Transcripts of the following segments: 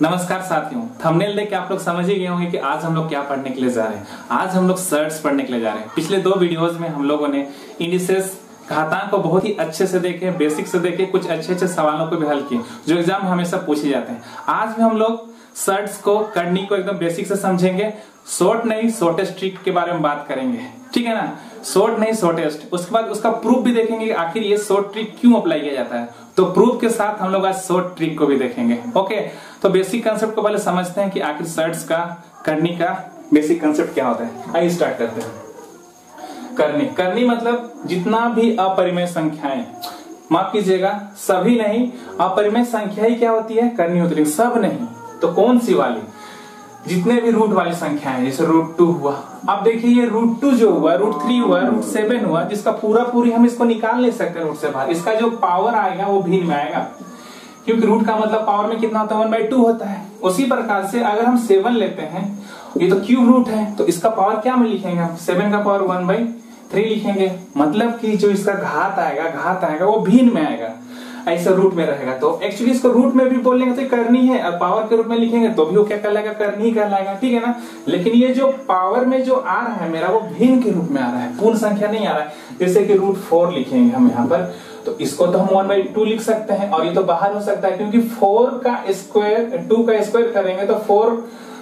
नमस्कार साथियों, थंबनेल देख के आप लोग समझ ही गए होंगे कि आज हम लोग क्या पढ़ने के लिए जा रहे हैं। आज हम लोग सर्ट्स पढ़ने के लिए जा रहे हैं। पिछले दो वीडियोस में हम लोगों ने इंडिसेस घातांक को बहुत ही अच्छे से देखे, बेसिक से देखे, कुछ अच्छे सवालों को भी हल किए जो एग्जाम में हमेशा पूछे जाते हैं। आज भी हम लोग सर्ट्स को, करनी को एकदम बेसिक से समझेंगे। शॉर्ट नहीं, शॉर्टेस्ट ट्रिक के बारे में बात करेंगे, ठीक है ना। शॉर्ट नहीं, शॉर्टेस्ट। उसके बाद उसका प्रूफ भी देखेंगे कि आखिर ये शॉर्ट ट्रिक क्यों अप्लाई किया जाता है। तो प्रूफ के साथ हम लोग आज शॉर्ट ट्रिक को भी देखेंगे। ओके, तो बेसिक कंसेप्ट को पहले समझते हैं कि आखिर सर्ट्स का, करनी का बेसिक कंसेप्ट क्या होता है। आइए स्टार्ट करते हैं। करनी मतलब जितना भी अपरिमेय संख्याएं, माफ कीजिएगा सभी नहीं, अपरिमेय संख्या ही क्या होती है, करनी होती है। सब नहीं तो कौन सी वाली, जितने भी रूट वाली संख्याएं, जैसे √2 हुआ। अब देखिए ये √2 जो हुआ, √3 हुआ, √7 हुआ, जिसका पूरी हम इसको निकाल नहीं सकते रूट से बाहर। इसका जो पावर आएगा वो भिन्न में आएगा, क्योंकि रूट का मतलब पावर में कितना होता है, 1/2 होता है। उसी प्रकार से अगर हम 7 लेते हैं, ये तो क्यूब रूट है, तो इसका पावर क्या में लिखेंगे हम, 7 का पावर 1/3 लिखेंगे। मतलब कि जो इसका घात आएगा वो भिन्न में आएगा, ऐसा रूट में रहेगा। तो एक्चुअली इसको रूट में भी बोलेंगे तो करनी है, और पावर के रूप में लिखेंगे तो भी वो क्या कहलाएगा, करनी ही कहलाएगा, ठीक है ना। लेकिन ये जो पावर में जो आ रहा है मेरा, वो भिन्न के रूप में आ रहा है, पूर्ण संख्या नहीं आ रहा है। जैसे कि √4 लिखेंगे हम यहाँ पर, तो इसको तो हम 1/2 लिख सकते हैं, और ये तो बाहर हो सकता है क्योंकि 4 का स्क्वायर 2 का स्क्वायर करेंगे तो 4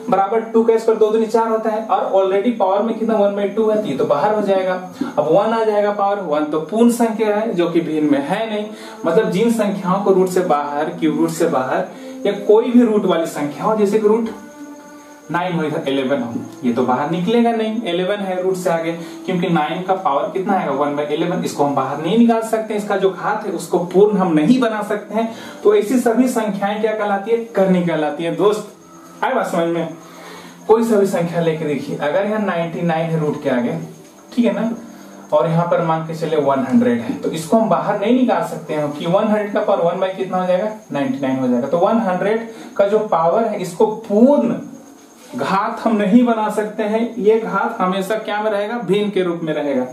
बराबर 2 का स्क्वायर 2 दूनी 4 होता है, और ऑलरेडी पावर में कितना 1/2 है, तो बाहर हो जाएगा। अब 1 आ जाएगा, पावर 1 तो पूर्ण संख्या है जो कि भिन्न में है नहीं। मतलब जिन संख्याओं को रूट से बाहर, क्यूब रूट से बाहर, या कोई भी रूट वाली संख्या हो, जैसे कि √9 हो, इधर 11 हो, ये तो बाहर निकलेगा नहीं, 11 है रूट से आगे, क्योंकि 9 का पावर कितना आएगा, 1/11। इसको हम बाहर नहीं निकाल सकते, इसका जो घात है उसको पूर्ण हम नहीं बना सकते हैं। तो ऐसी सभी संख्याएं क्या कहलाती है, करनी कहलाती है। दोस्त आए बात समझ में। कोई सा भी संख्या लेके देखिए, अगर यहाँ 99 है रूट के आगे, ठीक है ना, और यहाँ पर मान के चले 100 है, तो इसको हम बाहर नहीं निकाल सकते हैं कि 100 का पावर 1 बाई कितना हो जाएगा, 99 हो जाएगा। तो 100 का जो पावर है, इसको पूर्ण घात हम नहीं बना सकते हैं। ये घात हमेशा क्या में रहेगा, भिन्न के रूप में रहेगा।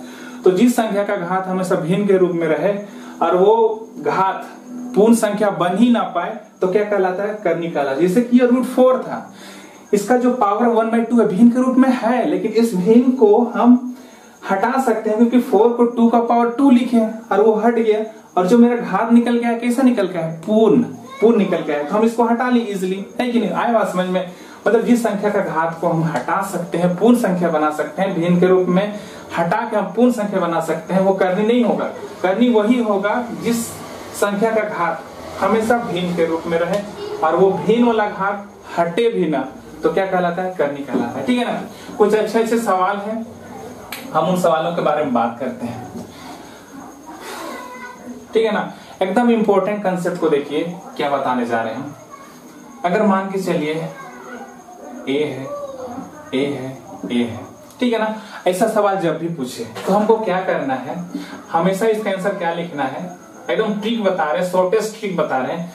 तो जिस संख्या का घात हमेशा भिन्न के रूप में रहे और वो घात पूर्ण संख्या बन ही ना पाए, तो क्या कहलाता है, करनी कहलाता है। जैसे कि ये √4 था, इसका जो पावर 1/2 है, भिन्न के रूप में है, लेकिन इस भिन्न को हम हटा सकते हैं क्योंकि 4 को 2 का पावर 2 लिखे और वो हट गया, और जो मेरा घात निकल गया, कैसा निकल गया है, पूर्ण निकल गया है, तो हम इसको हटा ली इजिली, है कि नहीं। आए बात समझ में। मतलब जिस संख्या का घात को हम हटा सकते हैं, पूर्ण संख्या बना सकते हैं, भिन्न के रूप में हटा के हम पूर्ण संख्या बना सकते हैं, वो करनी नहीं होगा। करनी वही होगा जिस संख्या का घात हमेशा भिन्न के रूप में रहे और वो भिन्न वाला घात हटे भी ना, तो क्या कहलाता है, करनी कहलाता है, ठीक है ना। कुछ अच्छे सवाल हैं, हम उन सवालों के बारे में बात करते हैं, ठीक है ना। एकदम इंपॉर्टेंट कंसेप्ट को देखिए क्या बताने जा रहे हैं। अगर मान के चलिए ए है, ठीक है ना, ऐसा सवाल जब भी पूछे तो हमको क्या करना है, हमेशा इसका आंसर क्या लिखना है। एकदम ट्रिक बता रहे हैं, शॉर्टेस्ट ट्रिक बता रहे हैं।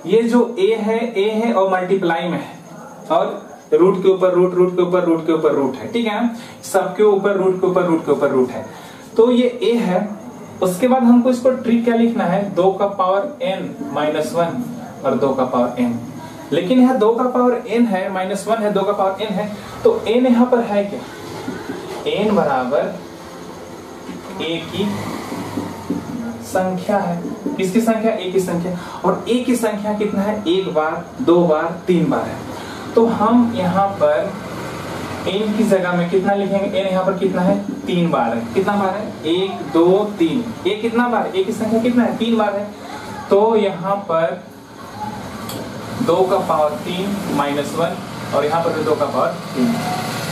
ये जो ए है और मल्टीप्लाई में है, और रूट के ऊपर रूट, रूट के ऊपर रूट के ऊपर रूट है, ठीक है ना। सबके ऊपर रूट के ऊपर रूट के ऊपर रूट है, तो ये ए है। उसके बाद हमको इसको ट्रिक क्या लिखना है, 2 का पावर n-1 और 2 का पावर n। लेकिन यहाँ 2 का पावर n है, -1 है, 2 का पावर n है, तो n यहाँ पर है क्या, n बराबर a की संख्या है। किसकी संख्या, a की संख्या। और a की संख्या कितना है, 1 बार, 2 बार, 3 बार है। तो हम यहाँ पर n की जगह में कितना लिखेंगे, n यहाँ पर कितना है, 3 बार है। कितना बार है, 1 2 3। a कितना बार, a की संख्या कितना है, 3 बार है। तो यहाँ पर 2 का पावर 3 -1, और यहाँ पर 2 का पावर 3,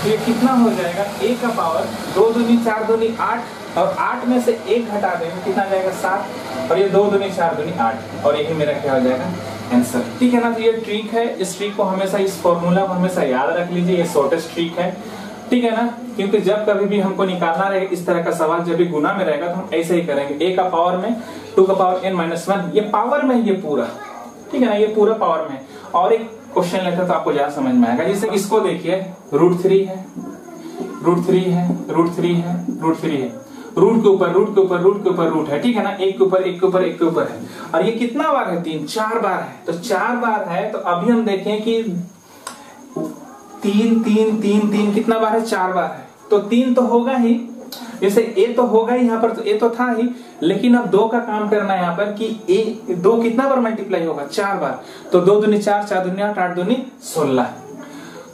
तो ये कितना हो जाएगा, a का पावर 2 दूनी 4 दूनी 8, और 8 में से 1 हटा देंगे, कितना जाएगा, 7, और ये 2 दूनी 4 दूनी 8, और यही मेरा क्या हो जाएगा, आंसर, ठीक है ना। तो ये ट्रिक है, इस ट्रिक को हमेशा, इस फॉर्मूला को हमेशा याद रख लीजिए, ये शॉर्टेस्ट ट्रिक है, ठीक है ना। क्योंकि जब कभी भी हमको निकालना रहेगा इस तरह का सवाल, जब भी गुना में रहेगा तो हम ऐसे ही करेंगे। a का पावर में 2 का पावर n-1, ये पावर में ये पूरा, ठीक है ना, ये पूरा पावर में। और एक क्वेश्चन लेते तो आपको ज्यादा समझ में आएगा। जैसे इसको देखिए, √3 है, √3 है, √3 है, √3 है, रूट के ऊपर रूट के ऊपर रूट के ऊपर रूट है, ठीक है ना, एक के ऊपर एक के ऊपर एक के ऊपर है। और ये कितना बार है? 3, 4 बार है। तो 4 बार है तो अभी हम देखें कि 3 3 3 3 कितना बार है? 4 बार है। तो 3 तो होगा ही, जैसे ए तो होगा ही यहाँ पर, तो ए तो था ही, लेकिन अब 2 का काम करना है यहाँ पर कि ए 2 कितना बार मल्टीप्लाई होगा? 4 बार। तो 2 दूनी 4, 4 दूनी 8, 8 दूनी 16।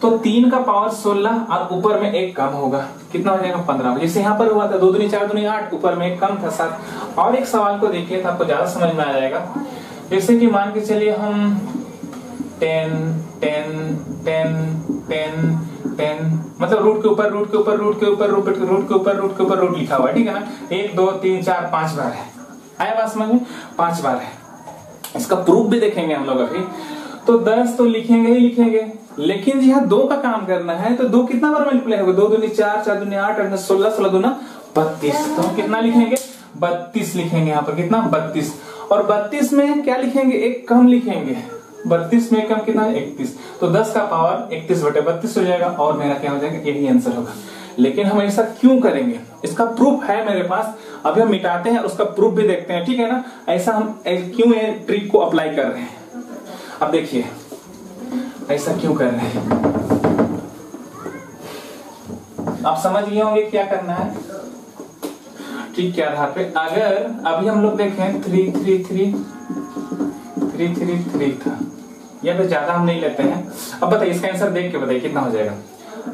तो 3 का पावर 16 और ऊपर में एक कम होगा, कितना हो जाएगा? 15। जैसे यहाँ पर हुआ था 2 दूनी 4 दूनी 8, ऊपर में एक कम था 7। और एक सवाल को देखिए तो आपको ज्यादा समझ में आ जाएगा। जैसे कि मान के चलिए हम 10 10 10 10 10 मतलब रूट के ऊपर रूट के ऊपर रूट के ऊपर रूट के ऊपर रूट के ऊपर रूट लिखा हुआ है, ठीक है ना। 1 2 3 4 5 बार है। आया बात समझ में? 5 बार है। इसका प्रूफ भी देखेंगे हम लोग अभी। तो 10 तो लिखेंगे ही लिखेंगे, लेकिन जी यहाँ 2 का काम करना है तो 2 कितना बार मल्टीप्लाई होगा? 2 दूनी 4, 4 दूनी 8, 8 16, 16 दूना 32। तो हम कितना लिखेंगे? 32 लिखेंगे यहाँ पर। कितना? 32। और 32 में क्या लिखेंगे? एक कम लिखेंगे। 32 में कम कितना है? 31। तो 10 का पावर 31/32 हो जाएगा और मेरा क्या हो जाएगा? यही आंसर होगा। लेकिन हम ऐसा क्यों करेंगे? इसका प्रूफ है मेरे पास, अभी हम मिटाते हैं, उसका प्रूफ भी देखते हैं, ठीक है ना। ऐसा हम क्यों ये ट्रिक को अप्लाई कर रहे हैं, अब देखिए ऐसा क्यों कर रहे हैं। आप समझ गए होंगे क्या करना है। ट्रिक के आधार पे अगर अभी हम लोग देखें 3 3 3 3 3 3 था, या फिर ज्यादा हम नहीं लेते हैं। अब बताइए इसका आंसर देख के बताइए कितना हो जाएगा।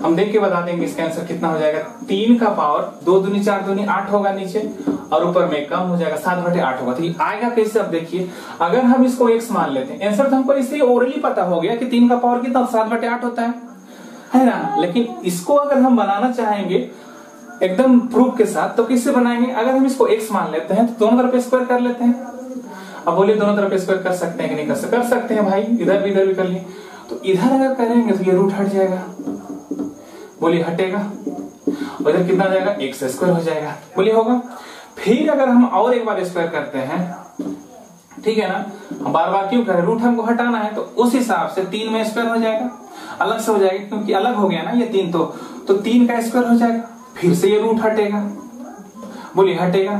हम देख के बता देंगे इसका आंसर कितना हो जाएगा। 3 का पावर 2 दूनी 4 दूनी 8 होगा नीचे, और ऊपर में कम हो जाएगा 7/8 होगा। तो ये आएगा कैसे? अब देखिए, अगर हम इसको x मान लेते हैं, आंसर तो हमको इससे ओरली पता हो गया कि 3 का पावर कितना 7/8 होता है ना। लेकिन इसको अगर हम बनाना चाहेंगे एकदम प्रूफ के साथ तो किससे बनाएंगे? अगर हम इसको x मान लेते हैं तो दोनों तरफ स्क्वायर कर लेते हैं। अब बोलिए दोनों तरफ स्क्वायर कर सकते हैं कि नहीं कर सकते हैं भाई, इधर भी कर लिए। तो इधर अगर करेंगे तो ये रूट हट जाएगा, बोलिए हटेगा, और इधर कितना हो जाएगा? x स्क्वायर हो जाएगा, बोलिए होगा। फिर अगर हम और एक बार स्क्वायर करते हैं, ठीक है ना, हम बार बार क्यों करें? रूट हमको हटाना है, तो उस हिसाब से 3 में स्क्वायर हो जाएगा, अलग से हो जाएगा, क्योंकि अलग हो गया ना ये 3, तो 3 का स्क्वायर हो जाएगा। फिर से ये रूट हटेगा, बोलिए हटेगा।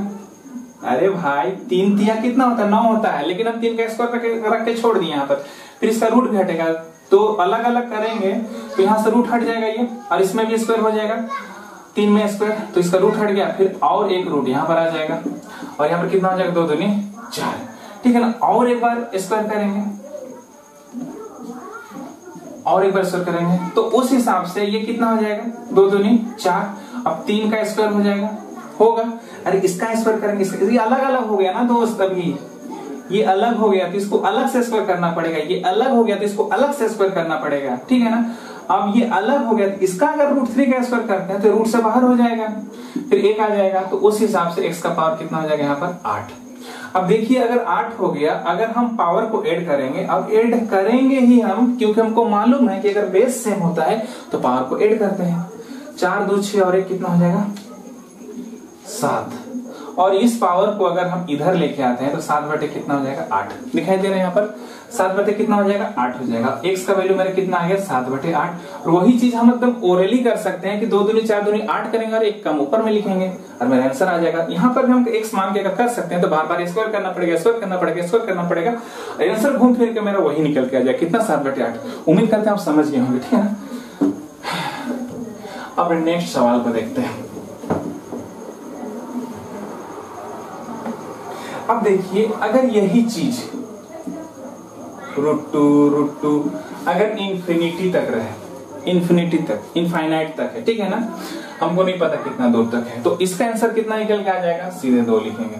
अरे भाई 3 तिया कितना होता है? 9 होता है, लेकिन हम 3 का स्क्वायर रख के छोड़ दिए यहाँ पर। फिर इसका रूट भी हटेगा, तो अलग अलग करेंगे तो यहाँ से रूट हट जाएगा ये, और इसमें भी स्क्वायर हो जाएगा 3 में स्क्वायर, तो इसका रूट हट गया। फिर और एक रूट यहाँ पर आ जाएगा, और यहाँ पर कितना हो जाएगा? 2 दूनी 4, ठीक है ना। और एक बार स्क्वायर करेंगे, और एक बार स्क्वायर करेंगे, तो उस हिसाब से ये कितना हो जाएगा? 2 दूनी 4। अब 3 का स्क्वायर हो जाएगा, होगा। अरे इसका स्क्वायर करेंगे, ये अलग अलग हो गया ना दोस्त। अभी ये अलग हो गया तो इसको अलग से स्क्वायर करना पड़ेगा, ये अलग हो गया तो इसको अलग से स्क्वायर करना पड़ेगा, ठीक है ना। अब ये अलग हो गया तो इसका अगर √3 का स्क्वायर करते हैं तो रूट से बाहर हो जाएगा, फिर 1 आ जाएगा। तो उस हिसाब से x का पावर कितना हो जाएगा यहाँ पर? 8। अब देखिए अगर 8 हो गया, अगर हम पावर को ऐड करेंगे, अब ऐड करेंगे ही हम, क्योंकि हमको मालूम है कि अगर बेस सेम होता है तो पावर को ऐड करते हैं। 4 2 6 और 1 कितना हो जाएगा? 7। और इस पावर को अगर हम इधर लेके आते हैं तो 7/, कितना हो जाएगा? 8 दिखाई दे रहा है यहाँ पर। 7/, कितना हो जाएगा? 8 हो जाएगा। x का वैल्यू मेरा कितना आ गया? 7/8। और वही चीज हम एकदम ओरली कर सकते हैं कि 2 दूनी 4 दूनी 8 करेंगे और एक कम ऊपर में लिखेंगे और मेरा आंसर आ जाएगा। यहाँ पर भी हम x मान के कर सकते हैं, तो बार बार स्क्वायर करना पड़ेगा, स्क्वायर करना पड़ेगा, स्क्वायर करना पड़ेगा, आंसर घूम फिर के मेरा वही निकल के आ जाएगा। कितना? 7/8। उम्मीद करते हैं आप समझ गए होंगे, ठीक है ना। अब नेक्स्ट सवाल को देखते हैं। अब देखिए अगर यही चीज √2 अगर इंफिनिटी तक रहे, इंफिनिटी तक, इनफाइनाइट तक है, ठीक है ना, हमको नहीं पता कितना दूर तक है, तो इसका आंसर कितना निकल के आ जाएगा? सीधे 2 लिखेंगे,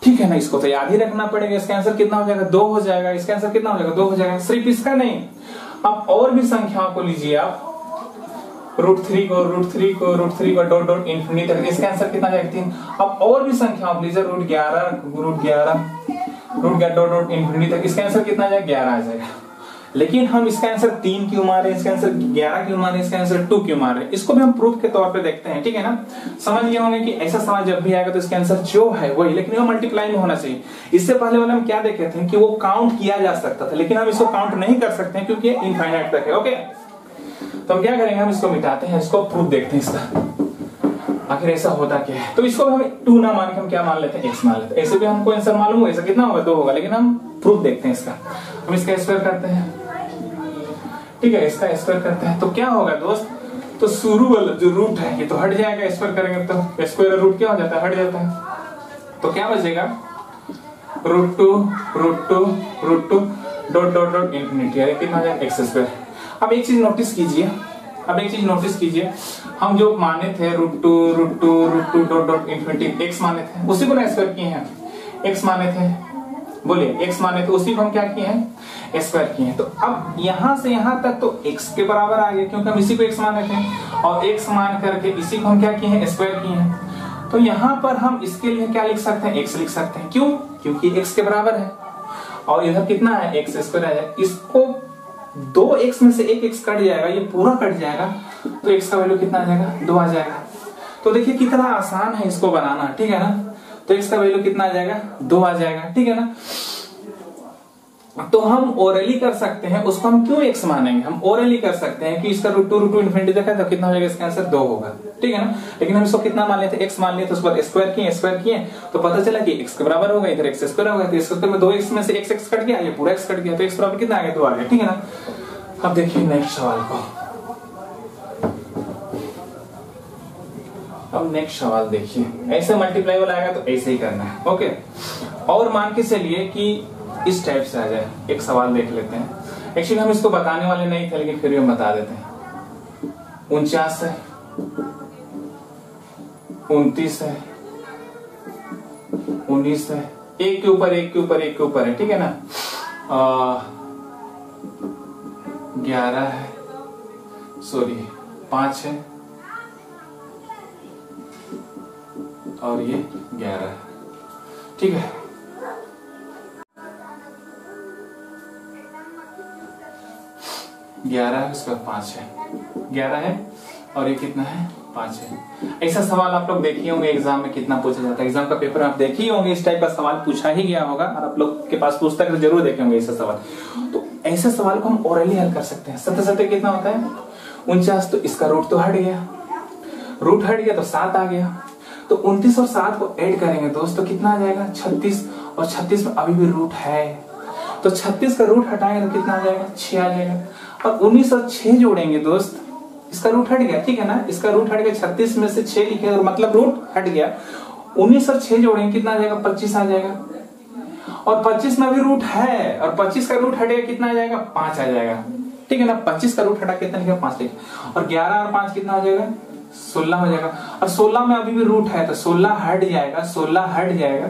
ठीक है ना। इसको तो याद ही रखना पड़ेगा। इसका आंसर कितना हो जाएगा? 2 हो जाएगा। इसका आंसर कितना हो जाएगा? 2 हो जाएगा। सिर्फ इसका नहीं, अब और भी संख्याओं को लीजिए आप, √3 को डॉट डॉट इंफिनिटी तक, इसका आंसर कितना जाएगा? 3। अब और भी संख्याओं लीजिए, √11 डॉट डॉट इंफिनिटी तक, इसका आंसर कितना जाएगा? 11 आ जाएगा। लेकिन हम इसका आंसर 3 क्यों मारे, इसका आंसर 11 क्यों मारे, इसका आंसर 2 क्यों मारे, इसको भी हम प्रूफ के तौर पे देखते हैं, ठीक है ना। समझ गए होंगे कि ऐसा सवाल जब भी आएगा तो इसका आंसर जो है वही, लेकिन वो मल्टीप्लाई में होना चाहिए। इससे पहले वाले हम क्या देखे थे कि वो काउंट किया जा सकता था, लेकिन हम इसको काउंट नहीं कर सकते हैं क्योंकि इनफाइनाइट तक है। ओके, तो हम क्या करेंगे? हम इसको मिटाते हैं, इसको प्रूफ देखते हैं इसका। आखिर ऐसा होता क्या है? तो इसको हम 2 ना मान के हम क्या मान लेते हैं, x मान लेते हैं। ऐसे भी हमको आंसर मालूम हो, ऐसा कितना होगा 2 होगा, लेकिन हम प्रूफ देखते हैं इसका। हम इसका स्क्वायर करते हैं, ठीक है, इसका स्क्वायर करते हैं तो क्या होगा दोस्त, तो शुरू वाला जो रूट है ये तो हट जाएगा, स्क्वायर करेंगे तो स्क्वायर रूट क्या हो जाता है, हट जाता है। तो क्या बचेगा, √2 डॉट डॉट डॉट इंफिनिटी, यानी कितना हो जाएगा x स्क्वायर। अब एक चीज नोटिस कीजिए, हम जो माने थे √2 डॉट डॉट इंफिनिटी x माने थे, उसी को ना स्क्वायर किए हैं, x माने थे, बोलिए x माने थे, उसी को हम क्या किए हैं, स्क्वायर किए हैं। तो अब यहां से यहां तक तो x के बराबर आ गया, क्योंकि हम इसी को x माने थे, और x मान करके इसी को हम क्या किए हैं, स्क्वायर किए हैं। तो यहां पर हम इसके लिए क्या लिख सकते हैं, x लिख सकते हैं। क्यों, क्योंकि x के बराबर है, और इधर कितना है, x स्क्वायर है। इसको 2x में से एक x कट जाएगा, ये पूरा कट जाएगा, तो x का वैल्यू कितना आ जाएगा, 2 आ जाएगा। तो देखिए कितना आसान है इसको बनाना, ठीक है ना। तो x का वैल्यू कितना आ जाएगा, 2 आ जाएगा, ठीक है ना। तो हम ओरली कर सकते हैं, उसको हम क्यों x मानेंगे, हम ओरली कर सकते हैं कि इसका √2 इंफिनिटी देखा तो कितना हो जाएगा, इसका आंसर 2 होगा, ठीक है ना। लेकिन हम इसको कितना मान लेते, x मान लिए, तो उस पर स्क्वायर किए तो पता चला कि x के बराबर होगा, इधर x स्क्वायर होगा, तो इसके में 2x में से x कट गया, ये पूरा x कट गया, तो x बराबर कितना आ गया, 2 आ गया, ठीक है ना। अब देखिए नेक्स्ट सवाल को, अब नेक्स्ट सवाल देखिए, ऐसे मल्टीप्लाई वाला आएगा तो ऐसे ही करना है, ओके। और मान के चलिए कि इस टाइप से आ जाए, एक सवाल देख लेते हैं। एक्चुअली हम इसको बताने वाले नहीं थे, लेकिन फिर भी हम बता देते हैं। 49 है, 29 है, 19 है, एक के ऊपर है, ठीक है ना। 11 है, सॉरी 5 है, और ये 11 है, ठीक है। इसका 5 है, 11 है, और ये कितना है, 5 है। ऐसा सवाल आप लोग देखिए होंगे एग्जाम में, कितना पूछा जाता है। एग्जाम का पेपर आप देखिए होंगे, इस टाइप का सवाल पूछा ही गया होगा, और आप लोग के पास पुस्तक तो जरूर देखे होंगे ऐसा सवाल। तो ऐसे सवाल को हम ओरली हल कर सकते हैं। 7 कितना होता है, 49, तो इसका रूट तो हट गया, तो 7 आ गया। तो 29 और 7 को ऐड करेंगे दोस्त, तो कितना आ जाएगा, 36, और 36 में अभी भी रूट है, तो 36 का रूट हटाएंगे तो कितना आ जाएगा, 6 आ जाएगा। और 19 और 6 जोड़ेंगे दोस्त, इसका रूट हट गया, ठीक है ना, इसका रूट हट गया, 36 में से 6 लिखे और मतलब रूट हट गया। 19 और 6 जोड़ेंगे कितना आ जाएगा, 25 आ जाएगा। और 25 में भी रूट है, और 25 का रूट हटेगा कितना आ जाएगा, 5 आ जाएगा, ठीक है ना। 25 का रूट हटा कितना लिखा, 5 लिखा, और 11 और 5 कितना हो जाएगा, 16 हो जाएगा। और 16 में अभी भी रूट है, तो 16 हट जाएगा,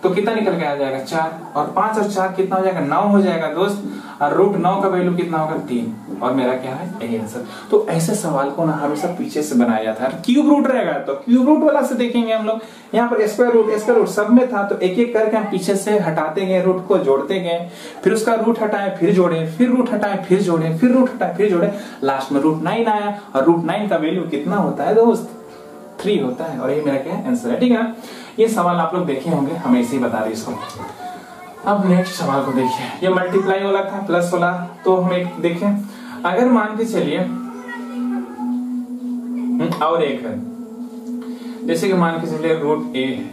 तो कितना निकल के आ जाएगा, 4, और 5 और 4 कितना हो जाएगा, 9 हो जाएगा दोस्त। और √9 का वैल्यू कितना होगा, 3, और मेरा क्या है, यही आंसर। तो ऐसे सवाल को ना हमेशा पीछे से बनाया जाता है। क्यूब रूट रहेगा तो क्यूब रूट वाला से देखेंगे हम लोग। यहाँ पर स्क्वायर रूट सब में था, तो एक एक करके हम पीछे से हटाते गए, रूट को जोड़ते गए, फिर उसका रूट हटाए, फिर जोड़े, फिर रूट हटाए, फिर जोड़े, फिर रूट हटाए, फिर जोड़े, लास्ट में √9 आया। और √9 का वैल्यू कितना होता है दोस्त, 3 होता है, और ये मेरा क्या आंसर है, ठीक है ना। ये सवाल आप लोग देखे होंगे, हम ऐसे ही बता रहे इसको। अब नेक्स्ट सवाल को देखिए, ये मल्टीप्लाई वाला था, प्लस वाला, तो हम एक देखें, अगर मान के चलिए और एक है, जैसे कि मान के चलिए √a है,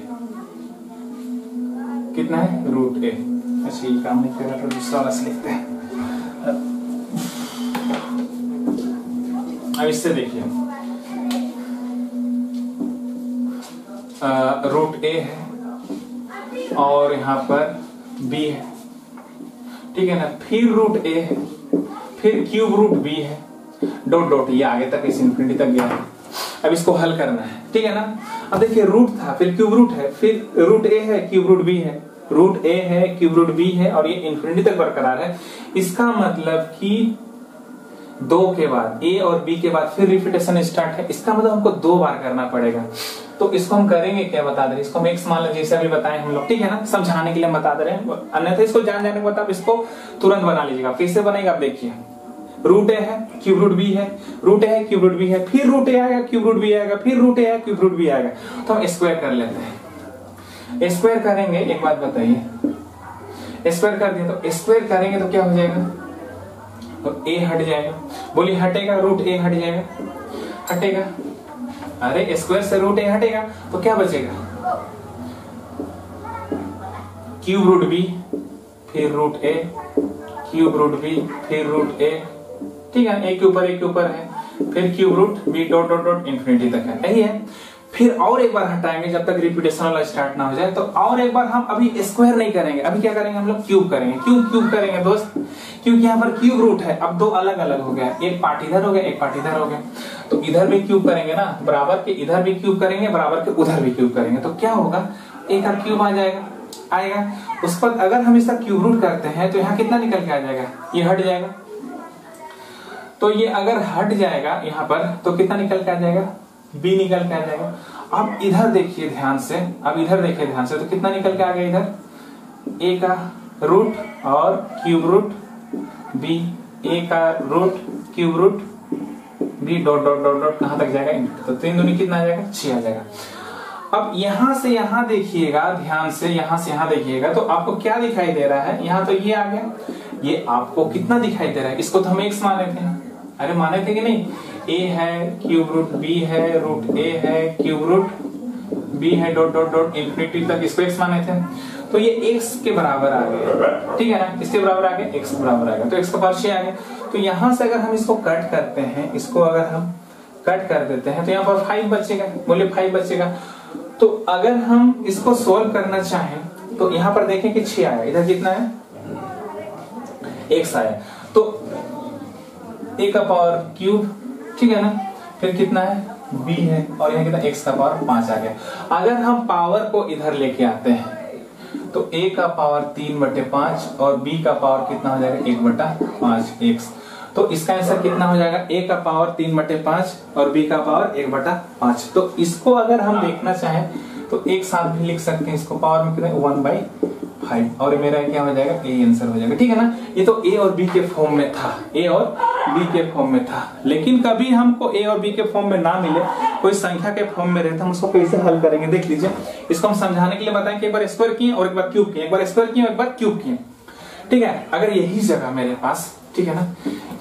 कितना है, √a। अच्छा ये काम नहीं कर रहा, तो दूसरा वाला से लिखते हैं। अब इससे देखिए, √a है, और यहाँ पर b है, ठीक है ना, फिर √a है, फिर क्यूब रूट b है, डॉट डॉट, ये आगे तक इस इंफिनिटी तक गया है। अब इसको हल करना है, ठीक है ना। अब देखिए रूट था, फिर क्यूब रूट है, फिर √a है, क्यूब रूट b है, √a है, क्यूब रूट b है, और ये इंफिनिटी तक बरकरार है। इसका मतलब कि 2 के बाद, a और b के बाद फिर रिपीटेशन स्टार्ट है, इसका मतलब हमको 2 बार करना पड़ेगा। तो इसको हम करेंगे क्या, बता दे रहे, इसको हम x मान लें, जैसे अभी बताएं हम लोग, ठीक है ना, समझाने के लिए बता दे रहे हैं, अन्यथा इसको जान जाने के बाद आप इसको तुरंत बना लीजिएगा। कैसे बनेगा आप देखिए, √a है, क्यूब रूट b है, √a है, क्यूब रूट b है, फिर √a आएगा, क्यूब रूट b आएगा, फिर √a है, क्यूब रूट b आएगा। तो हम स्क्वायर कर लेते हैं। स्क्वायर करेंगे, एक बात बताइए, स्क्वायर कर दिया, तो स्क्वायर करेंगे तो क्या हो जाएगा, तो a हट जाएगा, बोलिए हटेगा, √a हट जाएगा, हटेगा, अरे स्क्वायर से रूट ए हटेगा तो क्या बचेगा, क्यूब रूट बी फिर root A, cube root B फिर रूट ए, ठीक है, एक के ऊपर है, फिर cube root B dot dot dot infinity तक है, यही है। फिर और एक बार हटाएंगे जब तक रिपीटेशन वाला स्टार्ट ना हो जाए, तो और एक बार हम अभी स्क्वायर नहीं करेंगे, अभी क्या करेंगे हम लोग क्यूब करेंगे। क्यूब करेंगे दोस्त, क्योंकि यहाँ पर क्यूब रूट है, अब दो अलग अलग हो गया, एक पार्ट इधर हो गया एक पार्ट इधर हो गया, तो इधर भी क्यूब करेंगे ना, बराबर के इधर भी क्यूब करेंगे, बराबर के उधर भी क्यूब करेंगे, तो क्या होगा, एक का क्यूब आ जाएगा आएगा। उस पर अगर हम इसका क्यूब रूट करते हैं तो यहाँ कितना निकल के आ जाएगा, ये हट जाएगा, तो ये अगर हट जाएगा यहाँ पर तो कितना निकल के आ जाएगा, बी निकल के आ जाएगा। अब इधर देखिए ध्यान से, अब इधर देखिए ध्यान से, तो कितना निकल के आ गया इधर, ए का रूट और क्यूब रूट बी, ए का root cube root B dot dot dot dot कहां तक जाएगा, तो 3 दूनी कितना आ जाएगा, 6 आ जाएगा। अब यहां से यहां देखिएगा ध्यान से, यहां से यहां देखिएगा तो आपको क्या दिखाई दे रहा है, यहां तो ये आ गया, ये आपको कितना दिखाई दे रहा है, इसको तो हम एक्स माने थे, अरे माने थे कि नहीं, ए है क्यूब रूट बी है रूट ए है क्यूब रूट बी है डॉट डॉट डॉट इंफिनिटी तक, इसको एक्स माने थे, तो ये एक्स के बराबर आ गया, ठीक है ना, इसके बराबर आ गया, एक्स के बराबर आ गया, तो एक्स का पावर 6 आ गया। तो यहां से अगर हम इसको कट करते हैं, इसको अगर हम कट कर देते हैं तो यहाँ पर 5 बचेगा, बोले 5 बचेगा। तो अगर हम इसको सोल्व करना चाहें तो यहाँ पर देखें कि 6 आया, इधर कितना है, एक्स आया, तो ए का पावर क्यूब, ठीक है ना, फिर कितना है बी है, और यहाँ कितना एक्स का पावर 5 आ गया। अगर हम पावर को इधर लेके आते हैं तो ए का पावर 3/5 और बी का पावर कितना हो जाएगा 1/5 एक्स, तो इसका आंसर कितना हो जाएगा, ए का पावर 3/5 और बी का पावर 1/5। तो इसको अगर हम देखना चाहें तो एक साथ भी लिख सकते हैं, इसको पावर में कितना 1/5 और मेरा क्या हो जाएगा, ए आंसर हो जाएगा, ठीक है ना। ये तो ए और बी के फॉर्म में था, ए और बी के फॉर्म में था, लेकिन कभी हमको ए और बी के फॉर्म में ना मिले, कोई संख्या के फॉर्म में रहता, हम उसको कैसे हल करेंगे देख लीजिए। इसको हम समझाने के लिए बताएं कि एक बार स्क्वायर किए और एक बार क्यूब किए, एक बार स्क्वायर किए और एक बार क्यूब किए, ठीक है। अगर यही जगह मेरे पास, ठीक है ना,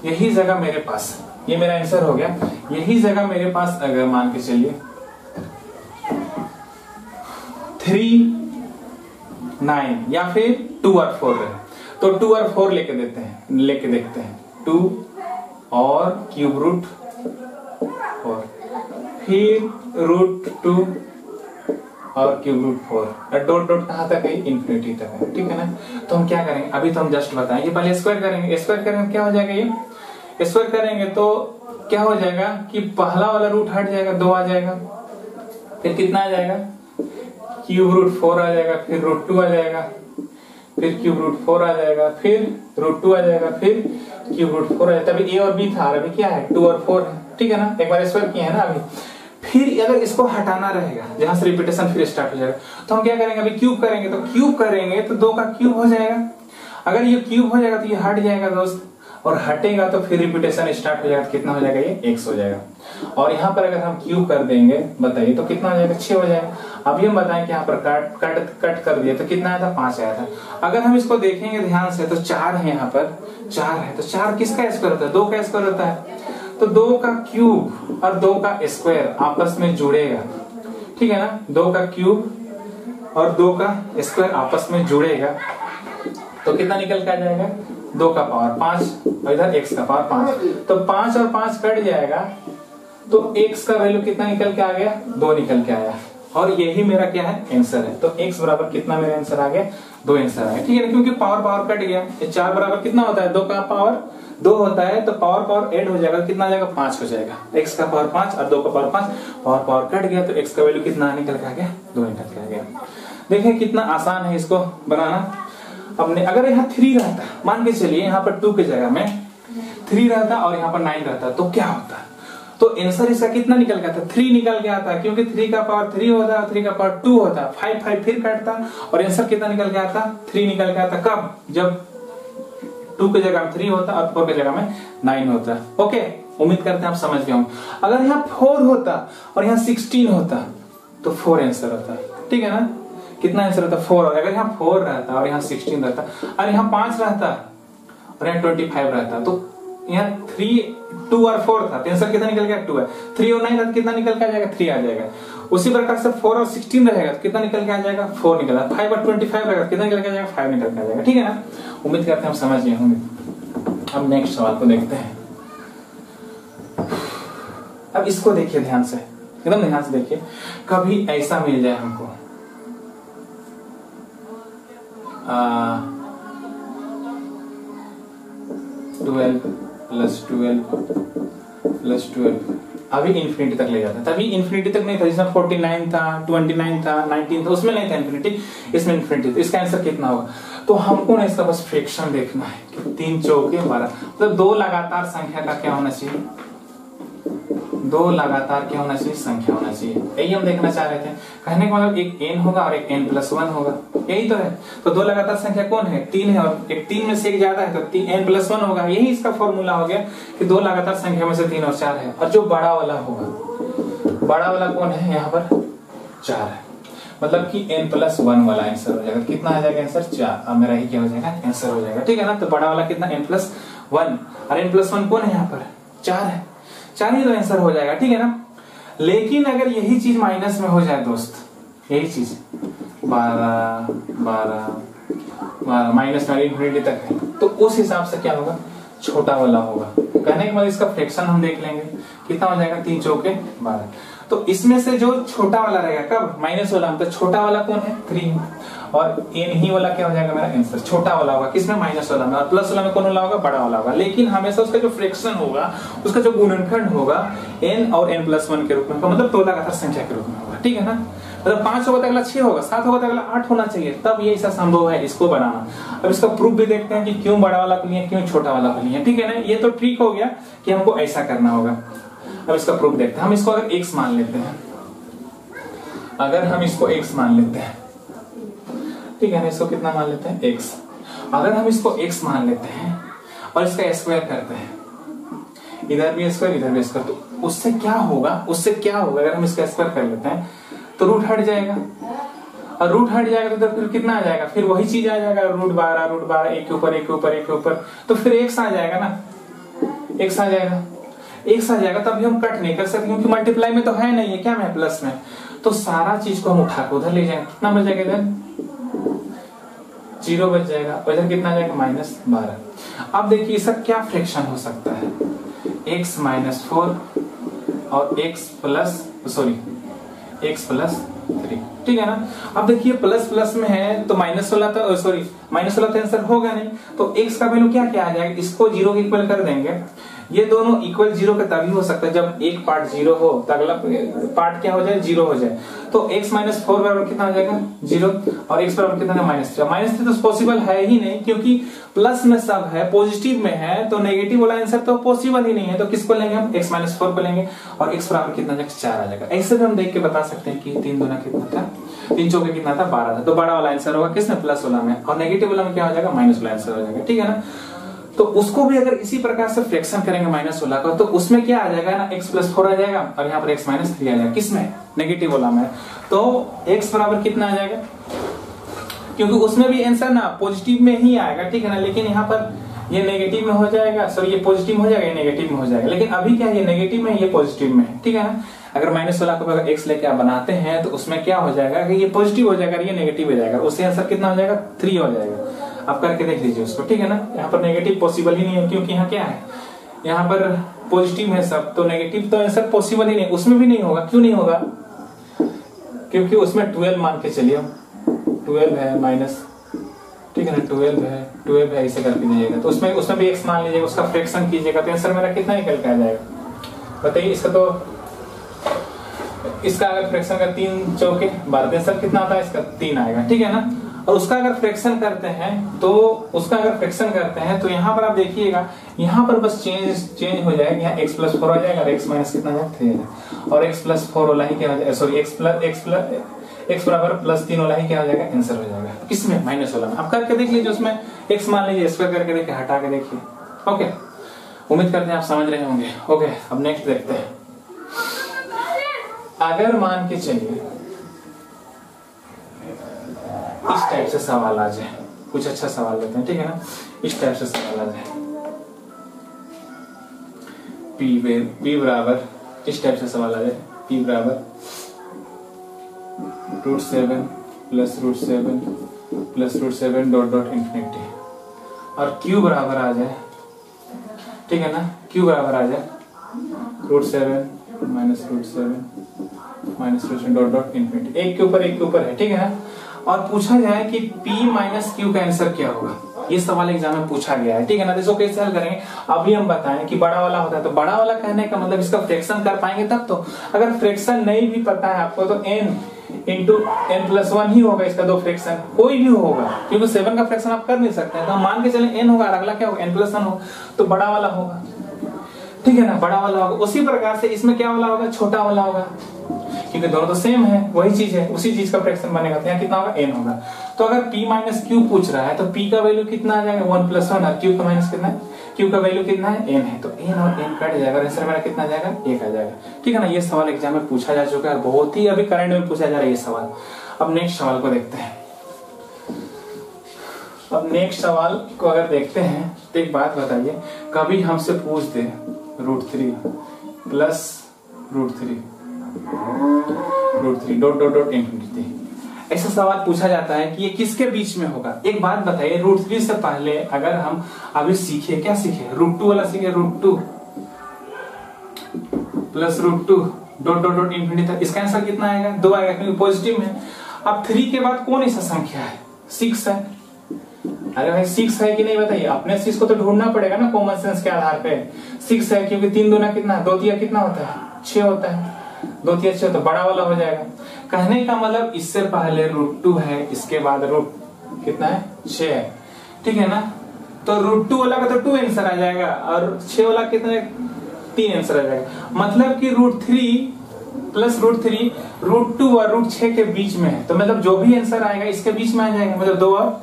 यही जगह मेरे पास, ये मेरा आंसर हो गया, यही जगह मेरे पास अगर मान के चलिए 3, 9 या फिर 2 और 4 है, तो 2 और 4 लेके देखते हैं 2 और क्यूब रूट 4 फिर रूट 2 और क्यूब रूट 4 डॉट डॉट कहां तक है, इंफिनिटी तक है, ठीक है ना। तो हम क्या करेंगे, अभी तो हम जस्ट बताएंगे, पहले स्क्वायर करेंगे, स्क्वायर करेंगे क्या हो जाएगा, ये स्क्वायर करेंगे तो क्या हो जाएगा कि पहला वाला रूट हट जाएगा, 2 आ जाएगा, फिर कितना आ जाएगा, क्यूब रूट 4 आ जाएगा, फिर रूट 2 आ जाएगा, फिर क्यूब रूट 4 आ जाएगा, फिर रूट 2 आ जाएगा, फिर क्यूब रूट 4 आ जाएगा। तभी ए और बी था, अभी क्या है 2 और 4 है, ठीक है ना, एक बार स्क्वायर किया है ना अभी। फिर अगर इसको हटाना रहेगा, जहां से रिपीटेशन फिर स्टार्ट हो जाएगा, तो हम क्या करेंगे, अभी क्यूब करेंगे, तो क्यूब करेंगे तो 2 का क्यूब हो जाएगा, अगर ये क्यूब हो जाएगा तो ये हट जाएगा दोस्त, और हटेगा तो फिर रिपीटेशन स्टार्ट हो जाएगा, तो कितना हो जाएगा, ये एक्स हो जाएगा। और यहाँ पर अगर हम क्यूब कर देंगे बताइए तो कितना हो जाएगा, 6 हो जाएगा। अभी हम बताएं कि यहाँ पर कट कर दिया तो कितना आया था, 5 आया था। अगर हम इसको देखेंगे ध्यान से तो 4 है, यहाँ पर 4 है, तो 4 किसका स्क्वायर होता है, 2 का स्क्वायर होता है, तो 2 का क्यूब और 2 का स्क्वायर आपस में जुड़ेगा, ठीक है ना, 2 का क्यूब और 2 का स्क्वायर आपस में जुड़ेगा, तो कितना निकल के आ जाएगा, 2 का पावर 5 और इधर x का पावर 5, तो 5 और 5 कट जाएगा, तो x का वैल्यू कितना निकल के आ गया, 2 निकल के आया, और यही मेरा क्या है, आंसर है। तो x बराबर कितना मेरा आंसर आ गया, 2 आंसर आया, ठीक है, क्योंकि पावर कट गया। 4 बराबर कितना होता है, 2 का पावर 2 होता है, तो पावर ऐड हो जाएगा, कितना आ जाएगा, 5 हो जाएगा, x का पावर 5 और 2 का पावर 5, पावर कट गया, तो x का वैल्यू कितना निकल के आ गया, 2 निकल के आ गया। देखिए कितना आसान है इसको बनाना। अपने अगर यहाँ 3 रहता, मान के चलिए यहाँ पर 2 की जगह में 3 रहता और यहाँ पर 9 रहता, तो क्या होता, तो आंसर इसका कितना निकल के आता, 3 निकल के आता, क्योंकि 3 का पावर 3 होता है, 3 का पावर 2 होता है, 5 फिर काटता और आंसर कितना निकल के आता, 3 निकल के आता। कब, जब 2 की जगह में 3 होता और 4 की जगह में 9 होता। ओके, उम्मीद करते हैं आप समझ गए होंगे। अगर यहाँ 4 होता और यहाँ 16 होता तो 4 आंसर होता, ठीक है ना, कितना आंसर होता, 4। अगर यहाँ 4 रहता और यहाँ 16 रहता और यहाँ 5 रहता और यहाँ 25 रहता, तो यहाँ 3, 2 और 4 था, आंसर कितना निकल गया 2 है। 3 और 9 था तो कितना निकल के आ जाएगा 3 आ जाएगा। उसी प्रकार से 4 और 16 रहेगा तो कितना निकल के आ जाएगा 4 निकल आएगा। 5 और 25 रहेगा कितना निकल के आ जाएगा 5 निकल के आ जाएगा। ठीक है ना, उम्मीद करते हैं हम समझ गए होंगे। अब नेक्स्ट सवाल को देखते हैं। अब इसको देखिए ध्यान से, एकदम ध्यान से देखिए। कभी ऐसा मिल जाए हमको 12 + 12 + 12 अभी इंफिनिटी तक ले जाता है। तभी इंफिनिटी तक नहीं था, जिसमें 49 था, 29 था, 19 था, उसमें नहीं था इंफिनिटी, इसमें इंफिनिटी। तो इसका आंसर कितना होगा? तो हमको ना इसका बस फ्रैक्शन देखना है कि 3 चौके 12, मतलब 2 लगातार संख्या का क्या होना चाहिए, 2 लगातार क्या होना चाहिए, संख्या होना चाहिए। यही हम देखना चाह रहे थे। कहने का मतलब एक n होगा और एक n+1 होगा, यही तो है। तो 2 लगातार संख्या कौन है, 3 है, और एक 3 में से एक ज्यादा है तो n+1 होगा। यही इसका फॉर्मूला हो गया कि 2 लगातार संख्या में से 3 और 4 है। और जो बड़ा वाला होगा, बड़ा वाला कौन है यहाँ पर 4 है, मतलब कि n+1 वाला आंसर हो जाएगा। कितना आ जाएगा आंसर 4। अब मेरा ही क्या हो जाएगा आंसर हो जाएगा। ठीक है ना, तो बड़ा वाला कितना n+1, और n+1 कौन है यहाँ पर 4 है, 4 ही तो आंसर हो जाएगा। ठीक है ना, लेकिन अगर यही चीज माइनस में हो जाए दोस्त, यही चीज 12 माइनस में इंफिनिटी तक है, तो उस हिसाब से क्या होगा, छोटा वाला होगा। कहने के बाद इसका फ्रैक्शन हम देख लेंगे कितना हो जाएगा, 3 चौके 12। तो इसमें से जो छोटा वाला रहेगा, कब माइनस वाला, तो छोटा वाला कौन है 3, और n ही वाला क्या हो जाएगा मेरा आंसर, छोटा वाला होगा। किसमें, माइनस वाला में। और प्लस वाला में कौन वाला होगा, बड़ा वाला होगा। लेकिन हमेशा उसका जो फ्रैक्शन होगा, उसका जो गुणनखंड होगा n और n+1 के रूप में, मतलब 2 लगातार संख्या के रूप में होगा। ठीक है ना, मतलब 5 होगा तो अगला 6 होगा, 7 होगा तो अगला 8 होना चाहिए, तब ये ऐसा संभव है इसको बनाना। अब इसका प्रूफ भी देखते हैं कि क्यों बड़ा वाला को लिए, क्यों छोटा वाला को लिए। ठीक है ना, ये तो ठीक हो गया कि हमको ऐसा करना होगा। अब इसका प्रूफ देखते हैं। हम इसको अगर x मान लेते हैं, अगर हम इसको x मान लेते हैं, ठीक है ना, इसको कितना मान लेते हैं x। अगर हम इसको x मान लेते हैं और इसका स्क्वायर करते हैं, इधर भी स्क्वायर इधर भी स्क्वायर, तो उससे क्या होगा, उससे क्या होगा, अगर हम इसका स्क्वायर कर लेते हैं तो रूट हट जाएगा, और रूट हट जाएगा तो फिर कितना आ जाएगा, फिर वही चीज आ जाएगा, √12 एक के ऊपर एक के ऊपर एक के ऊपर, तो फिर x आ जाएगा ना, x आ जाएगा, x आ जाएगा। तभी हम कट नहीं कर सकते क्योंकि मल्टीप्लाई में तो है नहीं, है क्या में प्लस में, तो सारा चीज को हम उठा के उधर ले जाएंगे। कितना बच जाएगा, इधर 0 बच जाएगा, और इधर कितना आ जाएगा -12। अब देखिए इसका क्या फ्रैक्शन हो सकता है, x - 4 और x + 3। ठीक है ना, अब देखिए प्लस प्लस में है तो माइनस वाला तो आंसर होगा नहीं, तो x का वैल्यू क्या क्या आ जाएगा, इसको 0 के इक्वल कर देंगे। ये दोनों इक्वल 0 का तभी हो सकता है जब एक पार्ट 0 हो तो अगला पार्ट क्या हो जाए, 0 हो जाए। तो x - 4 बराबर कितना हो जाएगा 0, और x बराबर कितना है -3। -3 तो पॉसिबल है ही नहीं, क्योंकि प्लस में सब है, पॉजिटिव में है, तो नेगेटिव वाला आंसर तो पॉसिबल ही नहीं है। तो किसको लेंगे हम, x - 4 को लेंगे, और x बराबर कितना 4 आ जाएगा। ऐसे भी हम देख के बता सकते हैं कि 3 दूना कितना था, 3 चौके कितना था 12 था। तो बड़ा वाला आंसर होगा किसमें, प्लस वाला में, और नेगेटिव वाला में क्या हो जाएगा, माइनस वाला आंसर हो जाएगा। ठीक है ना, तो उसको भी अगर इसी प्रकार से फ्रैक्शन करेंगे माइनस वाला का, तो उसमें क्या आ जाएगा ना, x + 4 आ जाएगा, और यहाँ पर x - 3 आ जाएगा। किसमें, नेगेटिव वाला में। तो x बराबर कितना आ जाएगा, क्योंकि उसमें भी आंसर ना पॉजिटिव में ही आएगा। ठीक है ना, लेकिन यहाँ पर ये नेगेटिव में हो जाएगा, सॉरी ये पॉजिटिव में हो जाएगा, ये नेगेटिव में हो जाएगा। लेकिन अभी क्या है, ये नेगेटिव में, ये पॉजिटिव में है। ठीक है ना, अगर माइनस वाला को अगर x लेके आप बनाते हैं तो उसमें क्या हो जाएगा कि ये पॉजिटिव हो जाएगा, ये नेगेटिव हो जाएगा, उससे आंसर कितना हो जाएगा 3 हो जाएगा। आप करके देख लीजिए उसको। ठीक है ना, यहाँ पर नेगेटिव पॉसिबल ही नहीं है, क्योंकि यहाँ क्या है, यहाँ पर पॉजिटिव है सब, तो नेगेटिव तो आंसर पॉसिबल ही नहीं, उसमें भी नहीं होगा। क्यों नहीं होगा, क्योंकि उसमें 12 मान के चलिए, 12 है माइनस, ठीक है ना, 12 है ऐसे करके दीजिएगा, तो उसमें भी x मान लीजिएगा, उसका फ्रैक्शन कीजिएगा, तो आंसर मेरा कितना निकल के आ जाएगा बताइए। इसका अगर फ्रैक्शन का 3 चौके 12, आंसर कितना आता है, इसका 3 आएगा। ठीक है ना, और उसका अगर फ्रैक्शन करते हैं तो यहाँ पर आप देखिएगा, यहाँ पर बस चेंज हो जाएगा, यहाँ x + 4 हो जाएगा, और x माइनस कितना है 3 है, और x + 4 वाला ही क्या हो जाएगा, सॉरी x बराबर +3 वाला ही क्या हो जाएगा, आंसर हो जाएगा। किसमें, माइनस वाला में। आप करके देख लीजिए, उसमें x मान लीजिए, स्क्वायर करके देखिए, हटा के देखिए। ओके, उम्मीद करते हैं आप समझ रहे होंगे। ओके, अब नेक्स्ट देखते हैं। अगर मान के चलिए इस टाइप से सवाल आ जाए, कुछ अच्छा सवाल लेते हैं। ठीक है ना, इस टाइप से सवाल आ जाए, p बराबर इस टाइप से सवाल आ जाए, p बराबर √7 plus √7 plus √7 dot dot infinity, और q बराबर आ जाए, ठीक है ना, q बराबर आ जाए √7 माइनस √7 डॉट डॉट इंफिनिटी, एक के ऊपर है, ठीक है ना। और पूछा जाए कि p माइनस q का आंसर क्या होगा, ये सवाल एग्जाम में पूछा गया है, ठीक है ना। इसको कैसे हल करेंगे अभी हम बताएं कि बड़ा वाला होता है, तो बड़ा वाला कहने का मतलब इसका फ्रैक्शन कर पाएंगे तब तो, अगर फ्रैक्शन नहीं भी पता है आपको तो n इंटू n+1 ही होगा इसका, दो फ्रैक्शन कोई भी होगा, क्योंकि 7 का फ्रैक्शन आप कर नहीं सकते हैं, तो हम मान के चले n होगा, अगला क्या होगा n+1 होगा, तो बड़ा वाला होगा, ठीक है ना, बड़ा वाला होगा। उसी प्रकार से इसमें क्या वाला होगा, छोटा वाला होगा, क्योंकि दोनों तो सेम है, वही चीज है, उसी चीज का फ्रैक्शन बनेगा, तो यहाँ कितना होगा n होगा। तो अगर p माइनस q पूछ रहा है तो p का वैल्यू कितना आ जाएगा 1+1, और q का माइनस कितना है, q का वैल्यू कितना है n है, तो n और n कट जाएगा, आंसर मेरा कितना आ जाएगा 1 आ जाएगा, ठीक है ना। ये सवाल एग्जाम में पूछा जा चुका है, बहुत ही अभी करंट में पूछा जा रहा है ये सवाल। अब नेक्स्ट सवाल को देखते हैं। अब नेक्स्ट सवाल को अगर देखते हैं तो एक बात बताइए, कभी हमसे पूछ दे √3 plus √3 dot dot dot infinity, ऐसा सवाल पूछा जाता है कि ये किसके बीच में होगा। एक बात बताइए, √3 से पहले अगर हम अभी सीखे, क्या सीखे, √2 वाला सीखे, √2 plus √2 dot dot dot infinity तक, इसका आंसर कितना आएगा 2 आएगा, क्योंकि पॉजिटिव में। अब 3 के बाद कौन ऐसा संख्या है, 6 है। अरे भाई 6 है कि नहीं बताइए, अपने चीज को तो ढूंढना पड़ेगा ना कॉमन सेंस के आधार पे। 6 है क्योंकि 3 दूना कितना, 2 तिया कितना होता है 6 होता है, 2 तिया 6 तो बड़ा वाला हो जाएगा। कहने का मतलब इससे पहले √2 है, इसके बाद रूट कितना है 6 है, ठीक है ना। तो √2 वाला का तो 2 आंसर आ जाएगा, और 6 वाला कितना है 3 आंसर आ जाएगा। मतलब कि √3 प्लस √3 √2 और √6 के बीच में है, तो मतलब जो भी आंसर आएगा इसके बीच में आ जाएगा, मतलब 2 और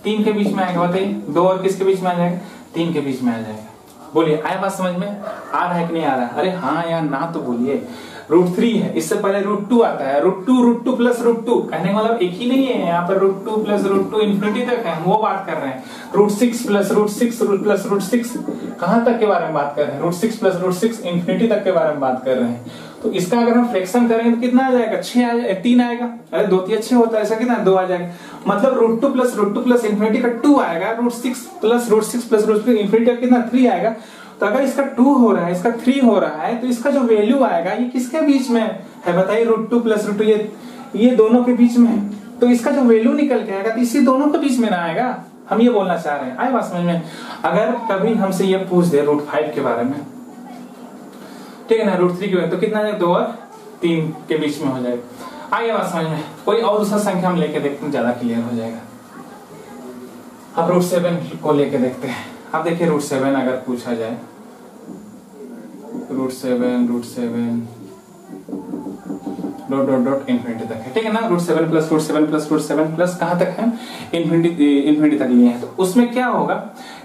3 के बीच में आएगा। बताइए 2 और किसके बीच में आ जाएगा, 3 के बीच में आ जाएगा। बोलिए आया बात समझ में, आ रहा है कि नहीं आ रहा है, अरे हाँ या ना तो बोलिए। √3 है, इससे पहले √2 आता है, √2 प्लस √2, कहने का मतलब एक ही नहीं है, यहाँ पर √2 प्लस √2 इंफिनिटी तक है, हम वो बात कर रहे हैं। √6 प्लस √6 प्लस √6 कहाँ तक के बारे में बात कर रहे हैं, √6 प्लस √6 इंफिनिटी तक के बारे में बात कर रहे हैं। तो इसका अगर हम फ्रैक्शन करेंगे तो कितना आ जाएगा 6 आ जाएगा, 3 आएगा, अरे 2 तिया 6 होता है, ऐसा कितना 2 आ जाएगा। मतलब √2 प्लस इंफिनिटी का 2 आएगा, √6 प्लस √6 इंफिनिटी का कितना 3 आएगा। तो अगर इसका 2 हो रहा है, इसका 3 हो रहा है, तो इसका जो वैल्यू आएगा ये किसके बीच में है बताइए, √2 प्लस √2 ये दोनों के बीच में है, तो इसका जो वैल्यू निकल के आएगा तो इसी दोनों के बीच में ना आएगा, हम ये बोलना चाह रहे हैं। आए बात समझ में। अगर कभी हमसे ये पूछ दे √5 के बारे में, ठीक है ना, √3 के बारे में, तो कितना जाएगा 2 और 3 के बीच में हो जाएगा। आइए बात समझ में। कोई और दूसरा संख्या हम लेके देखते हैं, ज्यादा क्लियर हो जाएगा। अब √7 को लेके देखते हैं। अब देखिए √7 अगर पूछा जाए, √7 डॉट डॉट डॉट इंफिनिटी तक है, ठीक है ना। √7 प्लस √7 प्लस √7 प्लस कहां तक है, इंफिनिटी तक लिए हैं। तो उसमें क्या होगा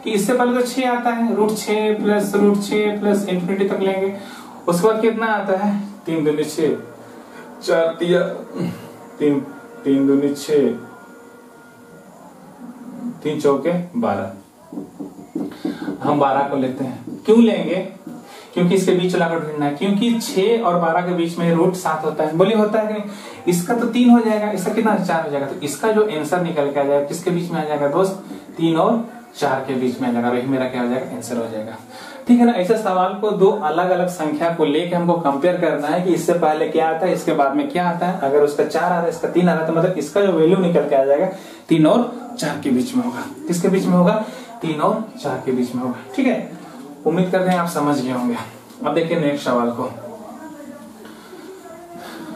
कि इससे पहले तो 6 आता है, √6 प्लस इंफिनिटी तक लेंगे। उसके बाद कितना आता है 3 दूनी 6, 4 तिया 3 दूनी 6, 3 चौके 12। हम 12 को लेते हैं, क्यों लेंगे, क्योंकि इसके बीच वाला को ढूंढना है, क्योंकि 6 और 12 के बीच में √7 होता है। बोलिए होता है कि इसका तो 3 हो जाएगा, इसका कितना 4 हो जाएगा, तो इसका जो आंसर निकल के आ जाएगा किसके बीच में आ जाएगा दोस्त, 3 और 4 के बीच में आ जाएगा, वही मेरा क्या हो जाएगा आंसर हो जाएगा, ठीक है ना। ऐसे सवाल को दो अलग अलग संख्या को लेके हमको कंपेयर करना है कि इससे पहले क्या आता है, इसके बाद में क्या आता है। अगर उसका 4 आ रहा है, इसका 3 आ रहा है, तो मतलब इसका जो वैल्यू निकल के आ जाएगा 3 और 4 के बीच में होगा। किसके बीच में होगा, 3 और 4 के बीच में होगा, ठीक है। उम्मीद करते हैं आप समझ गए होंगे। अब देखिए नेक्स्ट सवाल को।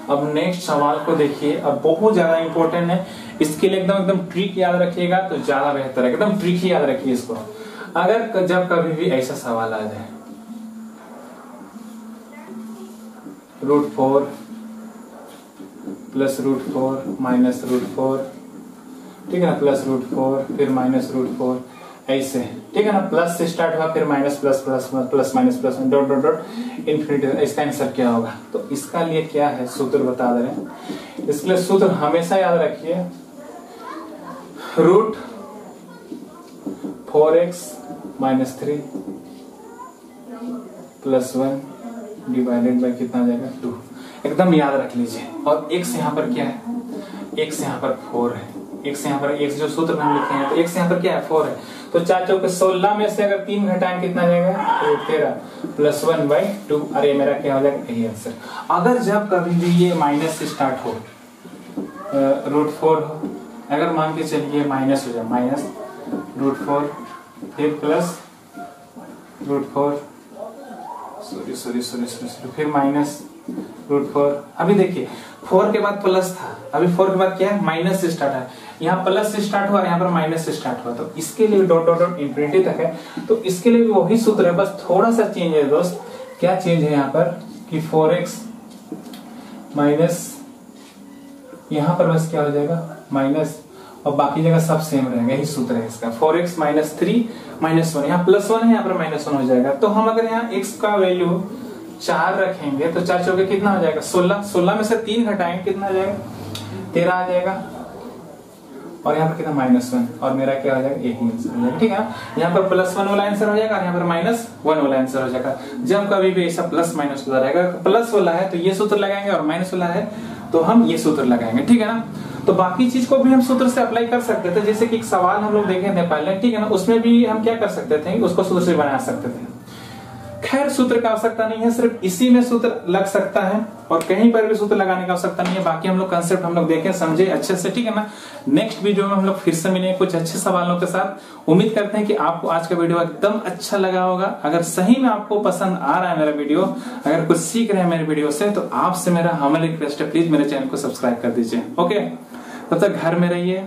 अब नेक्स्ट सवाल को देखिए, अब बहुत ज्यादा इंपॉर्टेंट है, इसके लिए एकदम ट्रिक याद रखिएगा तो ज्यादा बेहतर है, एकदम ट्रिक ही याद रखिए इसको। अगर जब कभी भी ऐसा सवाल आ जाए, √4 प्लस √4 माइनस √4, ठीक है ना, प्लस √4 फिर माइनस √4, ऐसे, ठीक है ना, प्लस से स्टार्ट हुआ फिर minus plus plus plus minus plus dot dot dot infinity. इसका आंसर क्या होगा, तो इसका लिए क्या है सूत्र बता दे रहे हैं। इसके लिए सूत्र हमेशा याद रखिए, √4x - 3 +1 डिवाइडेड बाय कितना आ जाएगा 2। एकदम याद रख लीजिए। और x यहाँ पर क्या है, x यहाँ पर 4 है, x यहाँ पर x जो सूत्र में हम लिखे हैं, तो x यहाँ पर क्या है 4 है। तो 4 चौके 16 में से अगर 3 घटाएं कितना आ जाएगा 13 +1/2। अरे मेरा क्या हो जाएगा यही आंसर। अगर जब कभी भी ये माइनस से स्टार्ट हो, √4 हो, अगर मान के चलिए माइनस हो जाए, माइनस √4 फिर प्लस √4 सॉरी फिर माइनस √4। अभी देखिए 4 के बाद प्लस था, अभी 4 के बाद क्या है माइनस से स्टार्ट है, यहाँ प्लस से स्टार्ट हुआ, यहाँ पर माइनस से स्टार्ट हुआ, तो इसके लिए डॉट डॉट डॉट इंफिनिटी तक है, तो इसके लिए भी वही सूत्र है, बस थोड़ा सा चेंज है दोस्त। क्या चेंज है यहाँ पर कि 4x माइनस, यहाँ पर बस क्या हो जाएगा माइनस, और बाकी जगह सब सेम रहेगा, यही सूत्र है इसका। 4x - 3 - 1, यहाँ +1 है, यहाँ पर -1 हो जाएगा। तो हम अगर यहाँ x का वैल्यू 4 रखेंगे तो 4 चौके कितना हो जाएगा 16 में से 3 घटाएंगे कितना आ जाएगा 13 आ जाएगा, और यहाँ पर कितना -1, और मेरा क्या हो जाएगा एक ही आंसर हो जाएगा। ठीक है, यहाँ पर +1 वाला आंसर हो जाएगा और यहाँ पर -1 वाला आंसर हो जाएगा। जब कभी भी ऐसा प्लस माइनस होता रहेगा, प्लस वाला है तो ये सूत्र लगाएंगे और माइनस वाला है तो हम ये सूत्र लगाएंगे। ठीक है ना, तो बाकी चीज को भी हम सूत्र से अप्लाई कर सकते थे, जैसे कि एक सवाल हम लोग देखे थे पहले, ठीक है ना, उसमें भी हम क्या कर सकते थे, उसको सूत्र से बना सकते थे। खैर सूत्र का आवश्यकता नहीं है, सिर्फ इसी में सूत्र लग सकता है और कहीं पर भी सूत्र लगाने का आवश्यकता नहीं है। बाकी हम लोग कंसेप्ट हम लोग देखें समझे अच्छे से, ठीक है ना। नेक्स्ट वीडियो में हम लोग फिर से मिलेंगे कुछ अच्छे सवालों के साथ। उम्मीद करते हैं कि आपको आज का वीडियो एकदम अच्छा लगा होगा। अगर सही में आपको पसंद आ रहा है मेरा वीडियो, अगर कुछ सीख रहे हैं मेरे वीडियो से, तो आपसे मेरा हम्बल रिक्वेस्ट है, प्लीज मेरे चैनल को सब्सक्राइब कर दीजिए। ओके, तब तक घर में रहिए,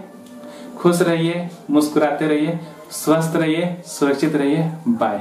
खुश रहिए, मुस्कुराते रहिए, स्वस्थ रहिए, सुरक्षित रहिए। बाय।